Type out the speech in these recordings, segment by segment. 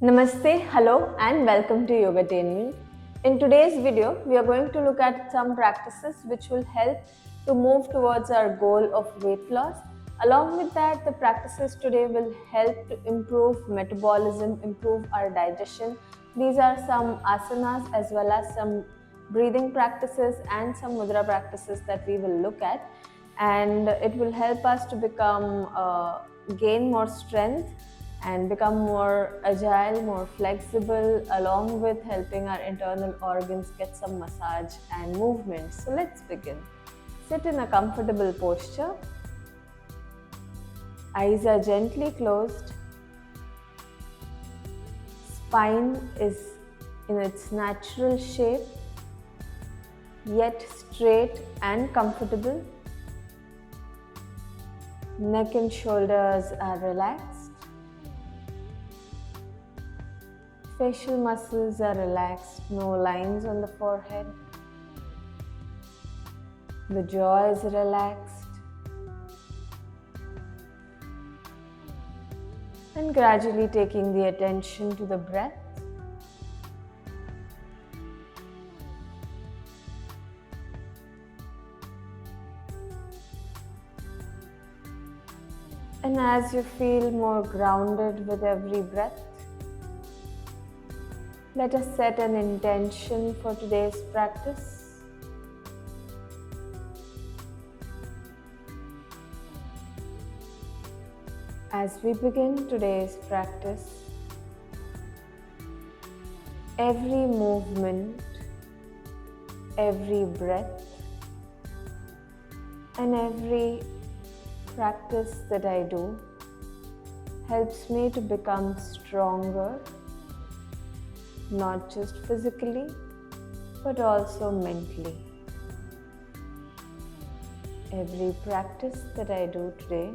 Namaste, hello and welcome to Yogatainment. In today's video, we are going to look at some practices which will help to move towards our goal of weight loss. Along with that, the practices today will help to improve metabolism, improve our digestion. These are some asanas as well as some breathing practices and some mudra practices that we will look at, and it will help us to gain more strength and become more agile, more flexible, along with helping our internal organs get some massage and movement. So let's begin. Sit in a comfortable posture. Eyes are gently closed. Spine is in its natural shape, yet straight and comfortable. Neck and shoulders are relaxed. Facial muscles are relaxed, no lines on the forehead. The jaw is relaxed. And gradually taking the attention to the breath. And as you feel more grounded with every breath, let us set an intention for today's practice. As we begin today's practice, every movement, every breath, and every practice that I do helps me to become stronger, not just physically, but also mentally. Every practice that I do today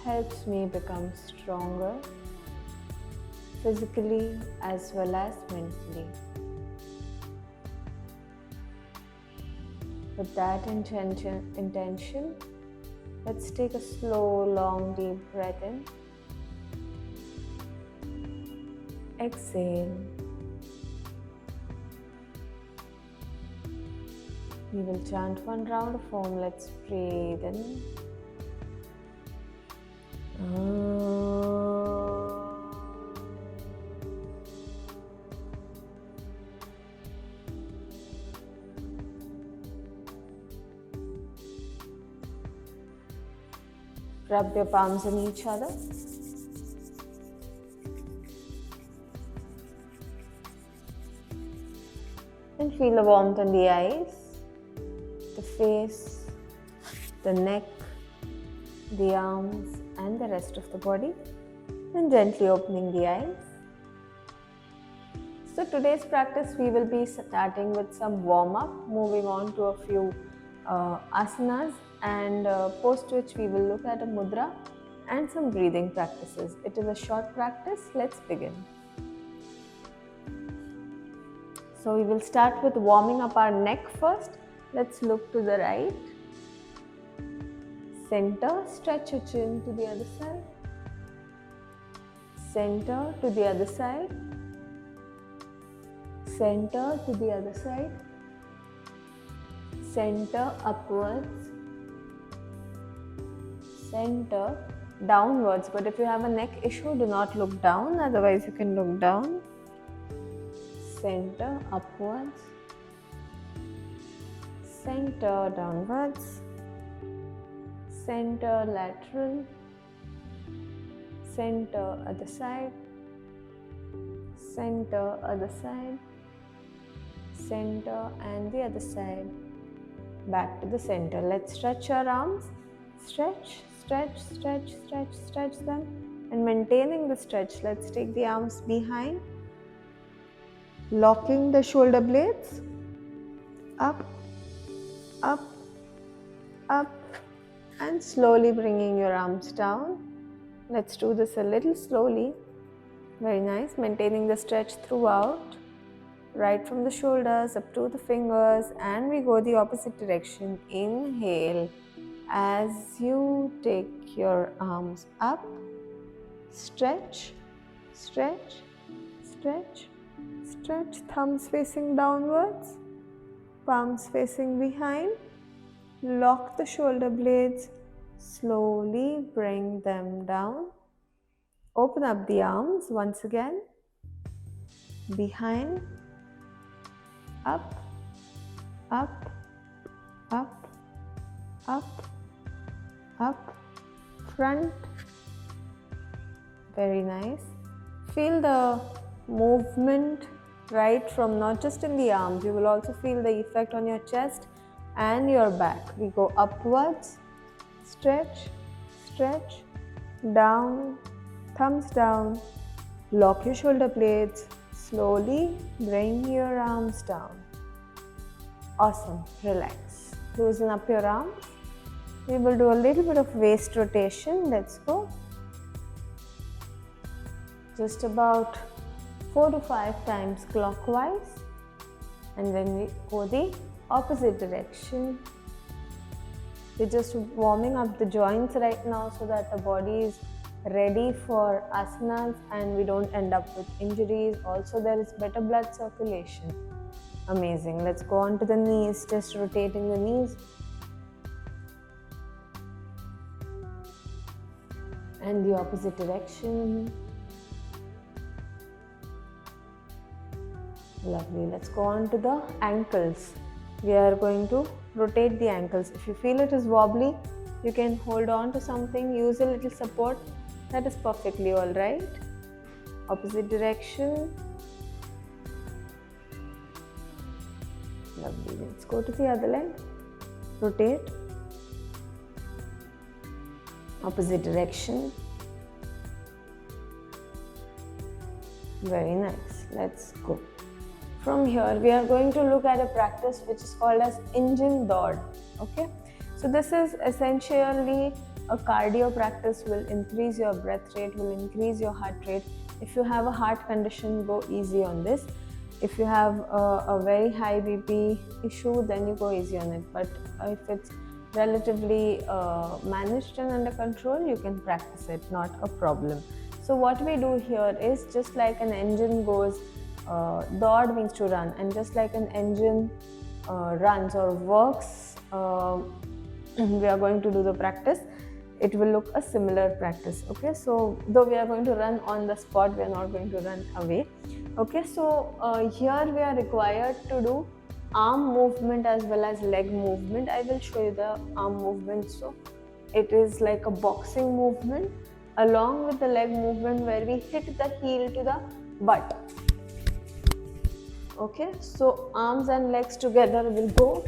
helps me become stronger, physically as well as mentally. With that intention, let's take a slow, long, deep breath in. Exhale. We will chant one round of Om. Let's breathe in. Rub your palms on each other. And feel the warmth on the eyes, the face, the neck, the arms, and the rest of the body. And gently opening the eyes. So today's practice, we will be starting with some warm-up, moving on to a few asanas, and post which we will look at a mudra and some breathing practices. It is a short practice. Let's begin. So we will start with warming up our neck first. Let's look to the right. Center, stretch your chin to the other side. Center to the other side. Center to the other side. Center upwards. Center downwards. But if you have a neck issue, do not look down. Otherwise, you can look down. Center upwards, center downwards, center lateral, center other side, center other side, center and the other side, back to the center. Let's stretch our arms, stretch, stretch, stretch, stretch, stretch them, and maintaining the stretch, let's take the arms behind. Locking the shoulder blades, up, up, up, and slowly bringing your arms down. Let's do this a little slowly. Very nice. Maintaining the stretch throughout, right from the shoulders up to the fingers, and we go the opposite direction. Inhale as you take your arms up, stretch, stretch, stretch, stretch. Thumbs facing downwards, palms facing behind. Lock the shoulder blades, slowly bring them down. Open up the arms once again, behind, up, up, up, up, up, front. Very nice. Feel the movement right from not just in the arms, you will also feel the effect on your chest and your back. We go upwards, stretch, stretch, down, thumbs down, lock your shoulder blades, slowly bring your arms down. Awesome, relax. Loosen up your arms. We will do a little bit of waist rotation. Let's go. Just about 4 to 5 times clockwise, and then we go the opposite direction. We're just warming up the joints right now so that the body is ready for asanas and we don't end up with injuries. Also, there is better blood circulation. Amazing. Let's go on to the knees, just rotating the knees. And the opposite direction. Lovely. Let's go on to the ankles. We are going to rotate the ankles. If you feel it is wobbly, you can hold on to something, use a little support. That is perfectly all right. Opposite direction. Lovely. Let's go to the other leg. Rotate. Opposite direction. Very nice. Let's go. From here, we are going to look at a practice which is called as engine dord. Okay, so this is essentially a cardio practice. Will increase your breath rate, will increase your heart rate. If you have a heart condition, go easy on this. If you have a very high BP issue, then you go easy on it. But if it's relatively managed and under control, you can practice it, not a problem. So what we do here is just like an engine goes. Dord means to run, and just like an engine runs or works, we are going to do the practice. It will look a similar practice. Okay, so though we are going to run on the spot, we are not going to run away. Okay, so here we are required to do arm movement as well as leg movement. I will show you the arm movement. So it is like a boxing movement along with the leg movement where we hit the heel to the butt. Okay, so arms and legs together will go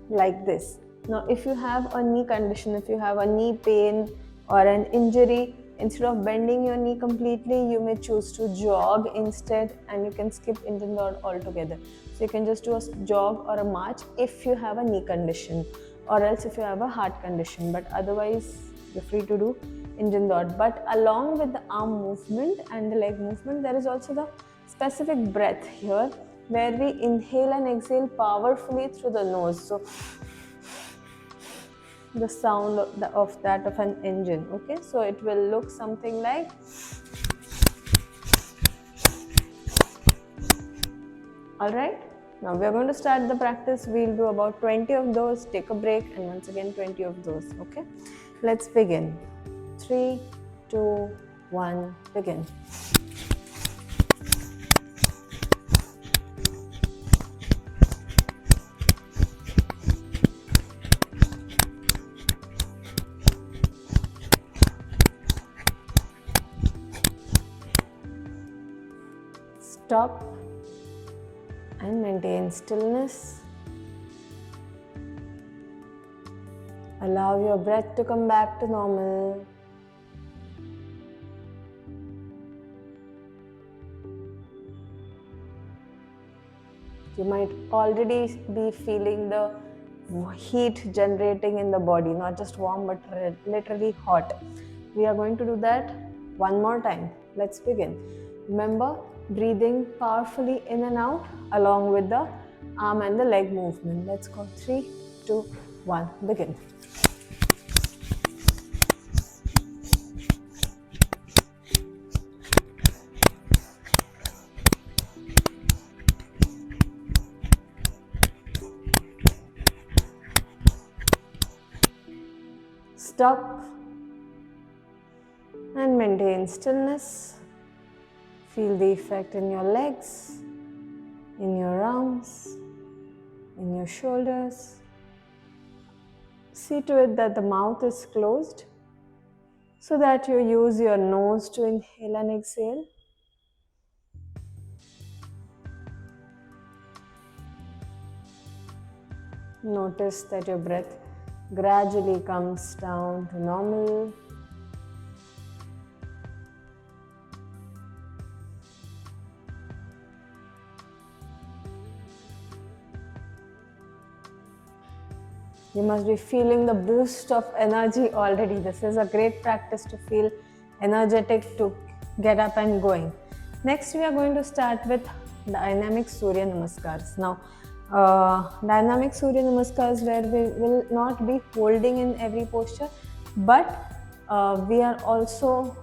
like this. Now, if you have a knee condition, if you have a knee pain or an injury, instead of bending your knee completely, you may choose to jog instead, and you can skip engine dord altogether. So you can just do a jog or a march if you have a knee condition, or else if you have a heart condition. But otherwise, you're free to do engine dord. But along with the arm movement and the leg movement, there is also the specific breath here where we inhale and exhale powerfully through the nose. So the sound of that of an engine. Okay, so it will look something like all right. Now we are going to start the practice. We'll do about 20 of those, take a break, and once again 20 of those. Okay, let's begin. 3, 2, 1, begin. Stop and maintain stillness. Allow your breath to come back to normal. You might already be feeling the heat generating in the body, not just warm but literally hot. We are going to do that one more time. Let's begin. Remember, breathing powerfully in and out along with the arm and the leg movement. Let's go. 3, 2, 1, begin. Stop and maintain stillness. Feel the effect in your legs, in your arms, in your shoulders. See to it that the mouth is closed so that you use your nose to inhale and exhale. Notice that your breath gradually comes down to normal. You must be feeling the boost of energy already. This is a great practice to feel energetic, to get up and going. Next, we are going to start with dynamic Surya Namaskars. Now, dynamic Surya Namaskars, where we will not be holding in every posture, but we are also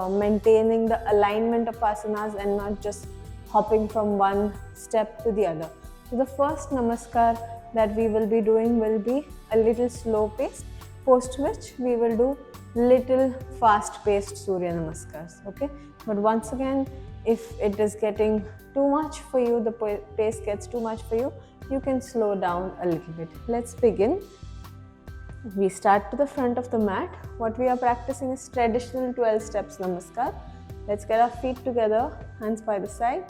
maintaining the alignment of asanas and not just hopping from one step to the other. So the first namaskar that we will be doing will be a little slow paced, post which we will do little fast paced Surya Namaskars. Okay, but once again, if it is getting too much for you, the pace gets too much for you, you can slow down a little bit. Let's begin. We start to the front of the mat. What we are practicing is traditional 12 steps Namaskar. Let's get our feet together, hands by the side.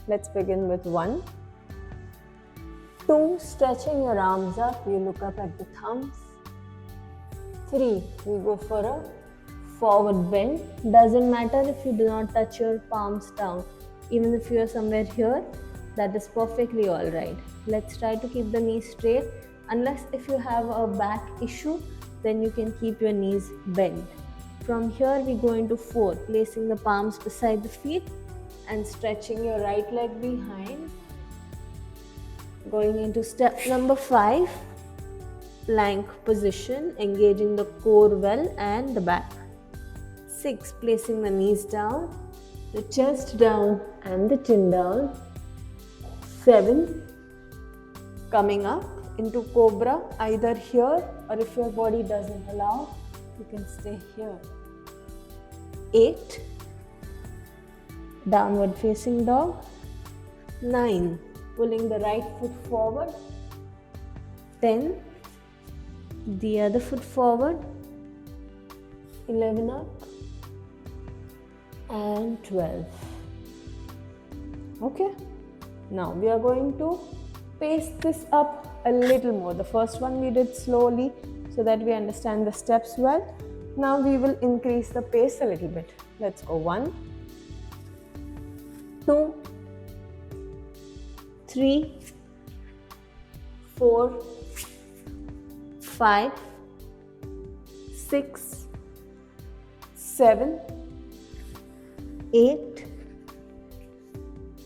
Let's begin with 1, 2, stretching your arms up, you look up at the thumbs. 3, we go for a forward bend. Doesn't matter if you do not touch your palms down. Even if you are somewhere here, that is perfectly alright. Let's try to keep the knees straight. Unless if you have a back issue, then you can keep your knees bent. From here we go into 4, placing the palms beside the feet and stretching your right leg behind. Going into step number 5, plank position, engaging the core well and the back. 6, placing the knees down, the chest down and the chin down. 7, coming up into cobra, either here or if your body doesn't allow, you can stay here. 8, downward facing dog. 9, pulling the right foot forward. 10, the other foot forward. 11 up and 12. Okay, now we are going to pace this up a little more. The first one we did slowly so that we understand the steps well. Now we will increase the pace a little bit. Let's go. 1, 2, 3, 4, 5, 6, 7, 8,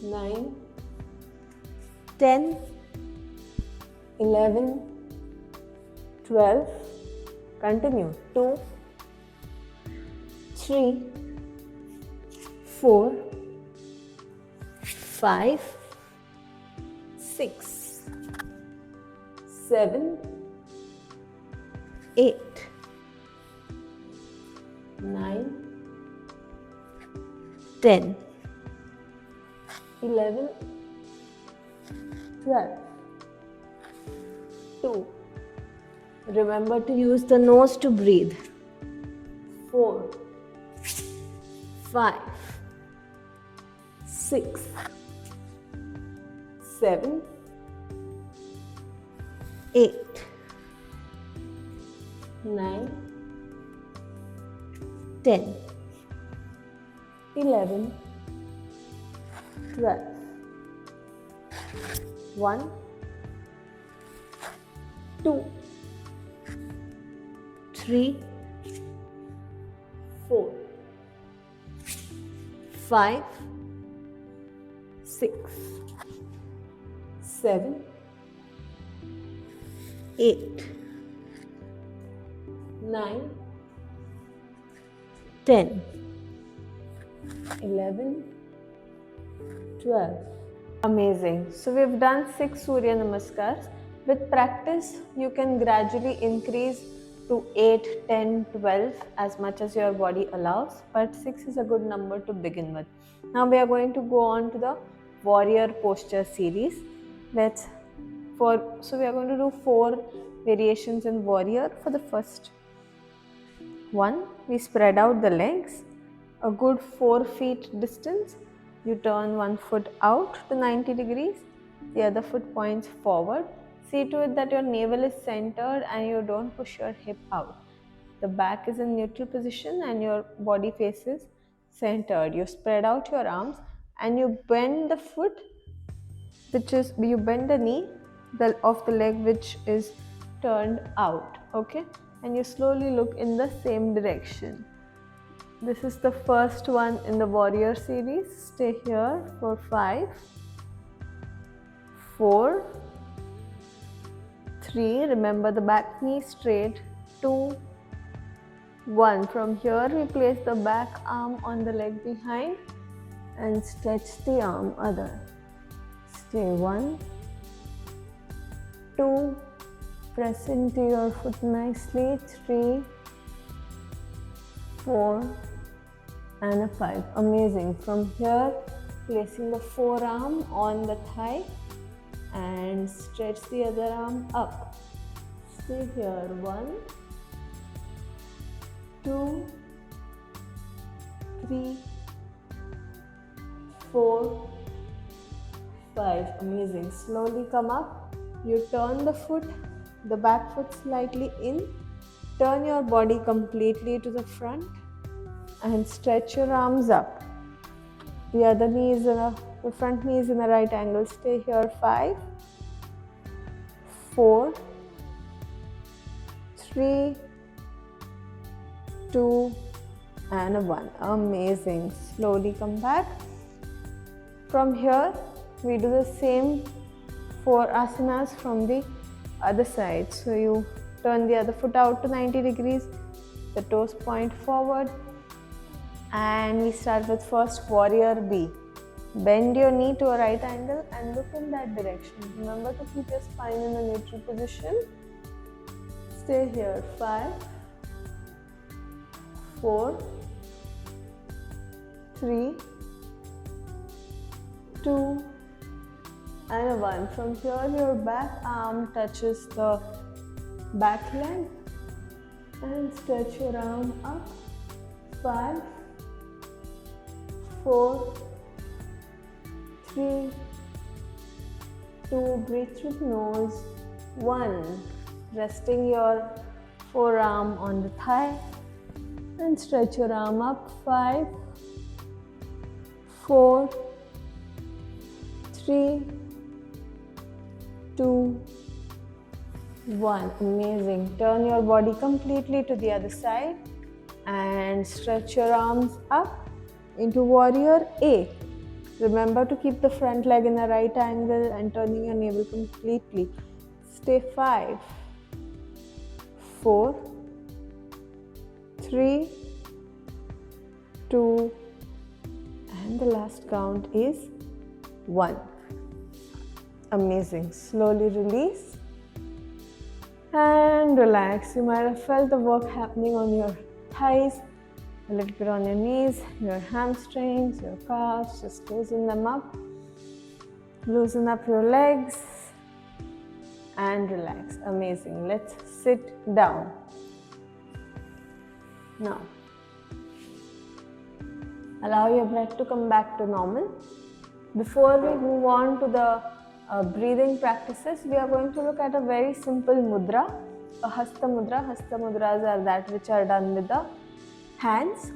9, 10, 11, 12, continue. 2, 3, 4, 5, 6, 7, 8, 9, 10, 11, 12. 2. Remember to use the nose to breathe. 4, 5, 6, 7, 8, 9, 10, 11, 12. 1, 2, 3, 4, 5, 6, 7, 8, 9, 10, 11, 12. Amazing. So we've done 6 Surya Namaskars. With practice, you can gradually increase to 8, 10, 12, as much as your body allows, but 6 is a good number to begin with. Now we are going to go on to the warrior posture series. So we are going to do 4 variations in warrior. For the first one, we spread out the legs a good 4 feet distance. You turn one foot out to 90 degrees, the other foot points forward. See to it that your navel is centered and you don't push your hip out. The back is in neutral position and your body faces centered. You spread out your arms and you bend the foot, you bend the knee of the leg which is turned out, okay? And you slowly look in the same direction. This is the first one in the warrior series. Stay here for 5, 4, 3, remember the back knee straight, 2, 1. From here we place the back arm on the leg behind and stretch the arm other. Stay 1, 2, press into your foot nicely, 3, 4 and a 5. Amazing. From here, placing the forearm on the thigh and stretch the other arm up. Stay here. 1, 2, 3, 4, 5. Amazing. Slowly come up. You turn the foot, the back foot slightly in. Turn your body completely to the front and stretch your arms up. The other knee is the front knee is in the right angle. Stay here. 5, 4, 3, 2 and a 1. Amazing. Slowly come back. From here we do the same 4 asanas from the other side. So you turn the other foot out to 90 degrees, the toes point forward, and we start with first warrior B. Bend your knee to a right angle and look in that direction. Remember to keep your spine in a neutral position. Stay here. 5, 4, 3, 2 and a 1. From here your back arm touches the back leg and stretch your arm up. 5, 4, 3, 2, breathe through the nose. 1, resting your forearm on the thigh and stretch your arm up. 5, 4, 3, 2, 1. Amazing. Turn your body completely to the other side and stretch your arms up into warrior A. Remember to keep the front leg in a right angle and turning your navel completely. Stay 5, 4, 3, 2 and the last count is 1. Amazing. Slowly release and relax. You might have felt the work happening on your thighs, a little bit on your knees, your hamstrings, your calves. Just loosen them up. Loosen up your legs and relax. Amazing. Let's sit down. Now, allow your breath to come back to normal. Before we move on to the breathing practices, we are going to look at a very simple mudra, a hasta mudra. Hasta mudras are that which are done with the hands.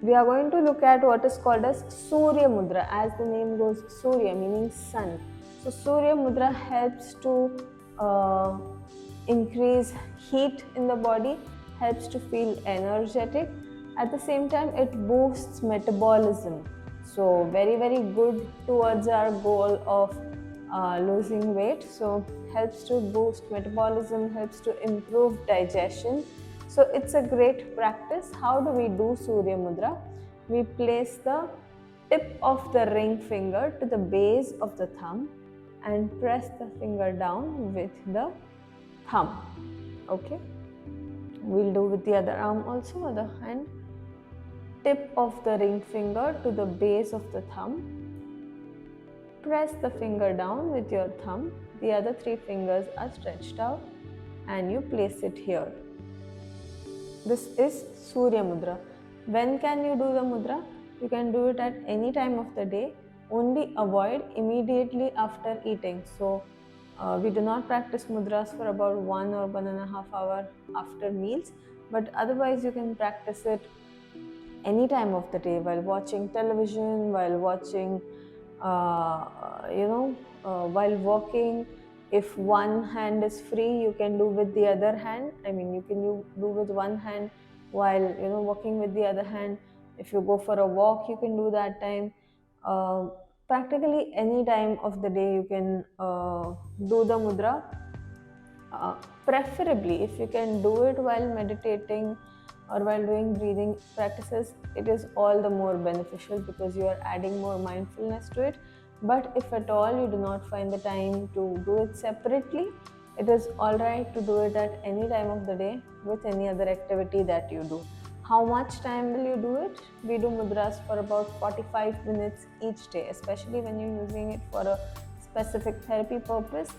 We are going to look at what is called as Surya mudra, as the name goes, Surya meaning sun. So Surya mudra helps to increase heat in the body, helps to feel energetic. At the same time, it boosts metabolism. So very, very good towards our goal of losing weight. So helps to boost metabolism, helps to improve digestion. So it's a great practice. How do we do Surya mudra? We place the tip of the ring finger to the base of the thumb and press the finger down with the thumb. Okay. We'll do with the other arm also, other hand. Tip of the ring finger to the base of the thumb. Press the finger down with your thumb. The other 3 fingers are stretched out and you place it here. This is Surya Mudra. When can you do the mudra? You can do it at any time of the day. Only avoid immediately after eating. So we do not practice mudras for about 1 or 1.5 hours after meals. But otherwise you can practice it any time of the day, while watching television, while watching, while walking. If one hand is free, you can do with the other hand. I mean, you can do with one hand while walking with the other hand. If you go for a walk, you can do that time. Practically any time of the day, you can do the mudra. Preferably, if you can do it while meditating or while doing breathing practices, it is all the more beneficial because you are adding more mindfulness to it. But if at all you do not find the time to do it separately, it is all right to do it at any time of the day with any other activity that you do. How much time will you do it? We do mudras for about 45 minutes each day, especially when you're using it for a specific therapy purpose.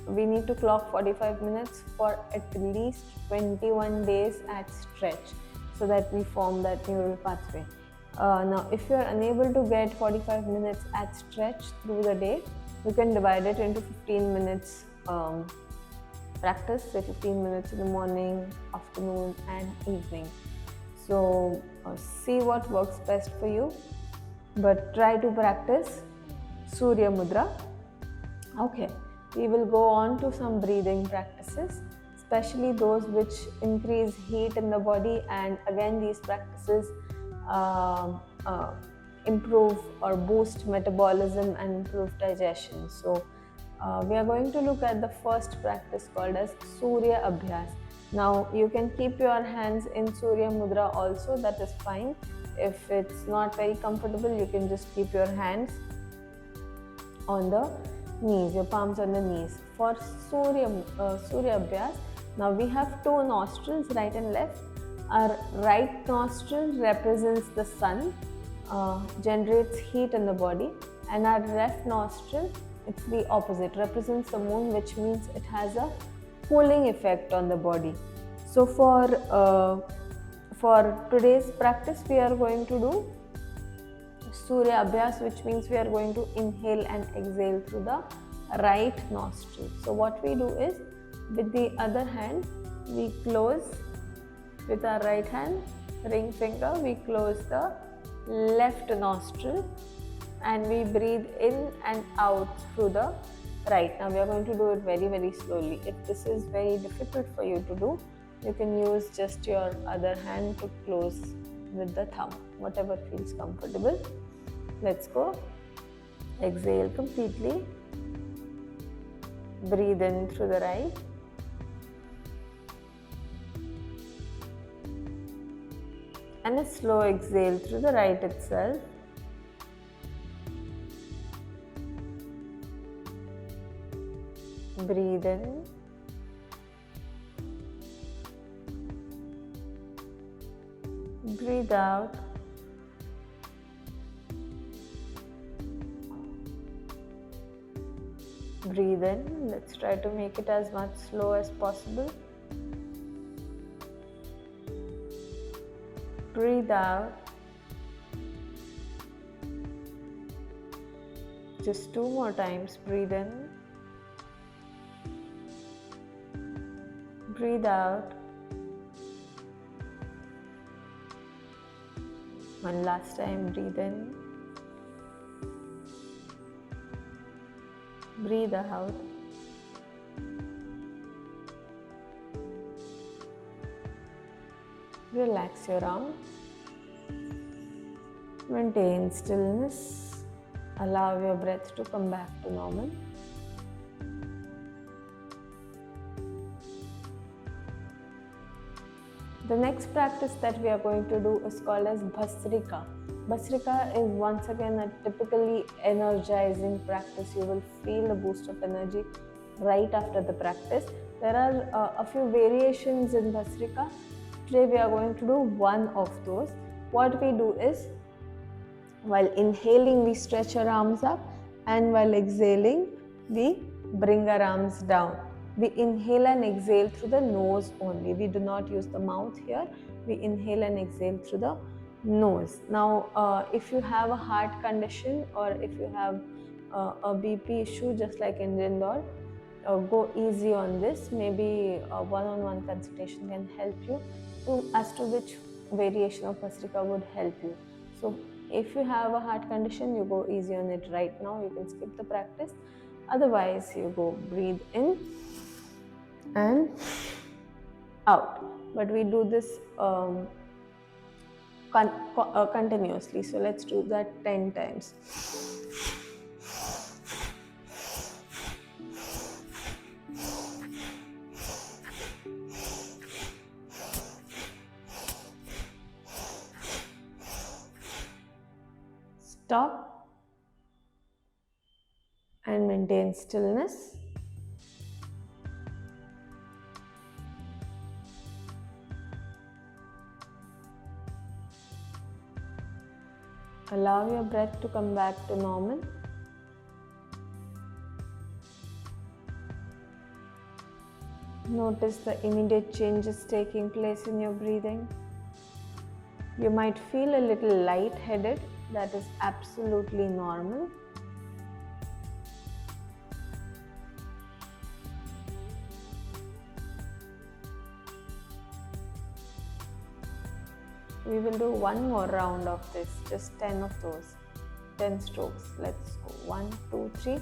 We need to clock 45 minutes for at least 21 days at stretch so that we form that neural pathway. Now, if you are unable to get 45 minutes at stretch through the day, you can divide it into 15 minutes practice, say 15 minutes in the morning, afternoon and evening. So see what works best for you, but try to practice Surya Mudra. Okay, we will go on to some breathing practices, especially those which increase heat in the body, and again these practices improve or boost metabolism and improve digestion. So we are going to look at the first practice called as Surya Abhyas. Now you can keep your hands in Surya Mudra also, that is fine. If it's not very comfortable, you can just keep your hands on the knees, your palms on the knees. For Surya Abhyas, now we have 2 nostrils, right and left. Our right nostril represents the sun, generates heat in the body, and our left nostril, it's the opposite, represents the moon, which means it has a cooling effect on the body. So for today's practice, we are going to do Surya Abhyas, which means we are going to inhale and exhale through the right nostril. So what we do is, with the other hand, we close with our right hand, ring finger, we close the left nostril and we breathe in and out through the right. Now we are going to do it very, very slowly. If this is very difficult for you to do, you can use just your other hand to close with the thumb, whatever feels comfortable. Let's go. Exhale completely. Breathe in through the right. And a slow exhale through the right itself. Breathe in. Breathe out. Breathe in. Let's try to make it as much slow as possible. Breathe out. Just 2 more times. Breathe in. Breathe out. One last time. Breathe in. Breathe out. Relax your arm. Maintain stillness. Allow your breath to come back to normal. The next practice that we are going to do is called as Bhasrika. Bhasrika is once again a typically energizing practice. You will feel a boost of energy right after the practice. There are a few variations in Bhastrika. Today we are going to do one of those. What we do is, while inhaling we stretch our arms up, and while exhaling we bring our arms down. We inhale and exhale through the nose only. We do not use the mouth here. We inhale and exhale through the nose. Now, if you have a heart condition or if you have a BP issue, just like in Indore, go easy on this. Maybe a one-on-one consultation can help you as to which variation of Bhastrika would help you. So, if you have a heart condition, you go easy on it right now. You can skip the practice. Otherwise, you go breathe in and out. But we do this continuously. So let's do that 10 times. Stop and maintain stillness. Allow your breath to come back to normal. Notice the immediate changes taking place in your breathing. You might feel a little light-headed. That is absolutely normal. We will do one more round of this, just 10 of those, 10 strokes. Let's go. 1, 2, 3.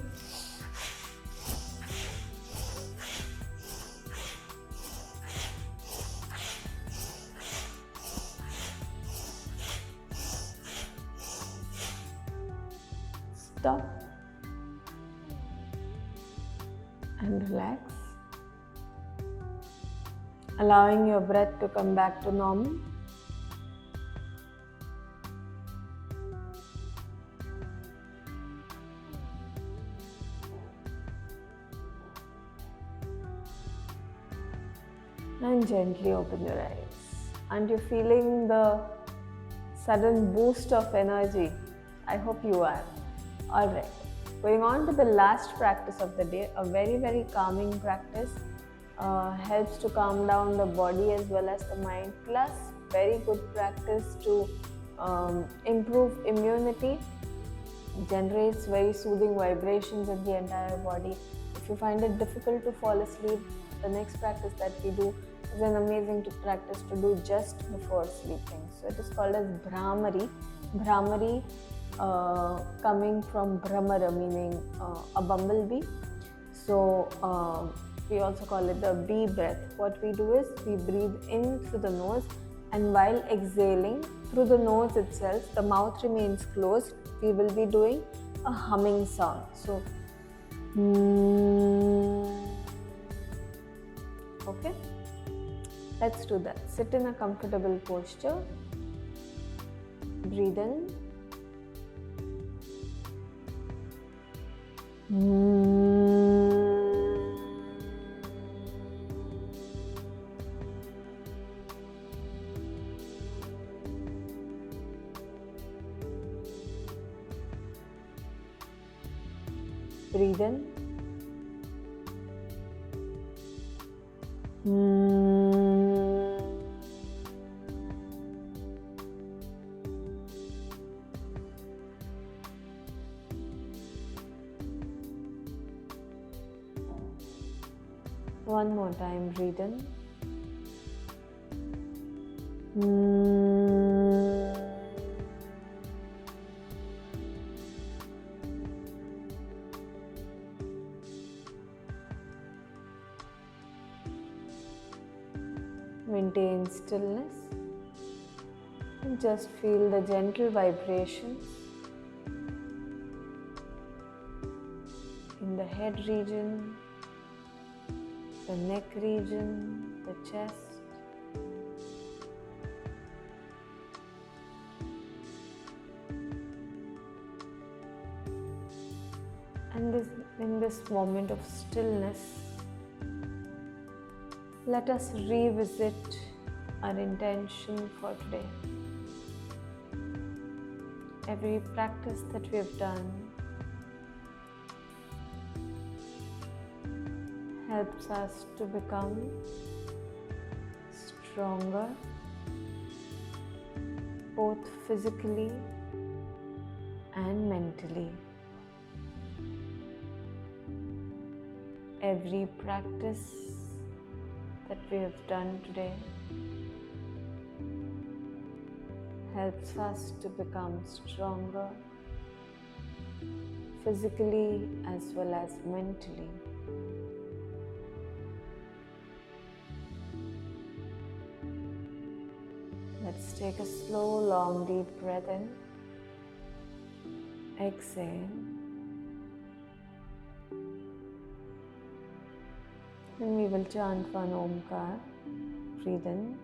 Stop and relax, allowing your breath to come back to normal. And gently open your eyes. Aren't you feeling the sudden boost of energy? I hope you are. Alright, going on to the last practice of the day, a very, very calming practice. Helps to calm down the body as well as the mind, plus very good practice to improve immunity, generates very soothing vibrations in the entire body. If you find it difficult to fall asleep, the next practice that we do is an amazing practice to do just before sleeping. So it is called as Bhramari. Bhramari coming from Brahmara, meaning a bumblebee. So we also call it the bee breath. What we do is we breathe in through the nose, and while exhaling through the nose itself, the mouth remains closed. We will be doing a humming sound. So okay, let's do that. Sit in a comfortable posture. Breathe in. Breathe in. One more time, breathe in. Maintain stillness and just feel the gentle vibrations in the head region, the neck region, the chest. And in this moment of stillness, Let us revisit our intention for today. Every practice that we have done helps us to become stronger, both physically and mentally. Every practice that we have done today helps us to become stronger, physically as well as mentally. Let's take a slow, long, deep breath in. Exhale. And we will chant one Omkar. Breathe in.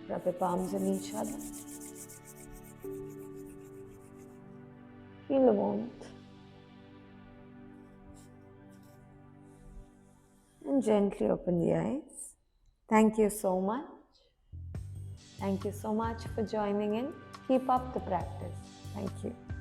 Rub your palms on each other. Feel the warmth. And gently open the eyes. Thank you so much. Thank you so much for joining in. Keep up the practice. Thank you.